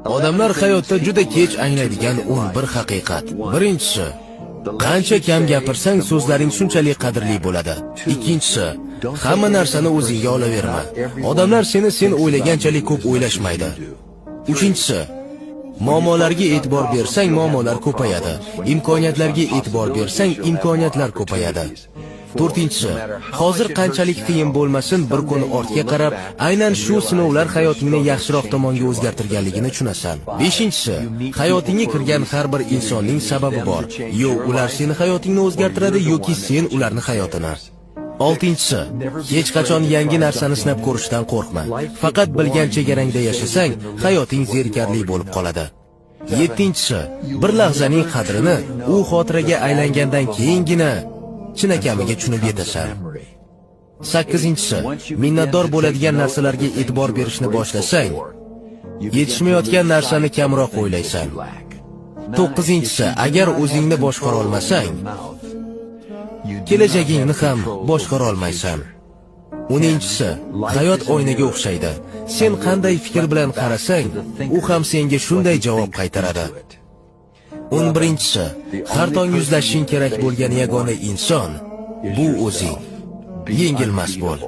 Odamlar hayotda juda kech anglaydigan 11 haqiqat. Birinchisi, qancha kam gapirsang so'zlaring shunchalik qadrli bo'ladi. Ikkinchisi, hamma narsani o'zingga olaverma. Odamlar sen o'ylaganchalik ko'p o'ylashmaydi. Uchinchisi, muammolarga e'tibor bersang muammolar ko'payadi. Imkoniyatlarga e'tibor bersang imkoniyatlar ko'payadi. To'rtinchisi, hozir qanchalik qiyin bo'lmasin, bir kun ortga qarab, aynan shu sinovlar hayotingni yaxshiroq tomonga o'zgartirganligini tushunasan. Beshinchisi, hayotingga kirgan har bir insonning sababi bor. Yo ular seni hayotingni o'zgartiradi yoki sen ularni hayotini. Oltinchisi, hech qachon yangi narsani sinab ko'rishdan qo'rqma. Faqat bilgan chegarangda yashasang, hayoting zerikarli bo'lib qoladi. Yettinchisi, bir lahzaning qadrini u xotiraga aylangandan keyingina chinakamiga tushunib yetasan. Sakkizinchisi, minnatdor bo'ladigan narsalarga e'tibor berishni boshlasang, yetishmayotgan narsani kamroq o'ylaysan. To'qqizinchisi, agar o'zingni boshqara olmasang, kelajagingni ham boshqara olmaysan. 10-si, hayot oynaga o'xshaydi. Sen qanday fikr bilan qarasang, u ham senga shunday javob qaytaradi. 11-si, har tong yuzlashing kerak bo'lgan yagona inson bu o'zing. Yengilmas bo'l.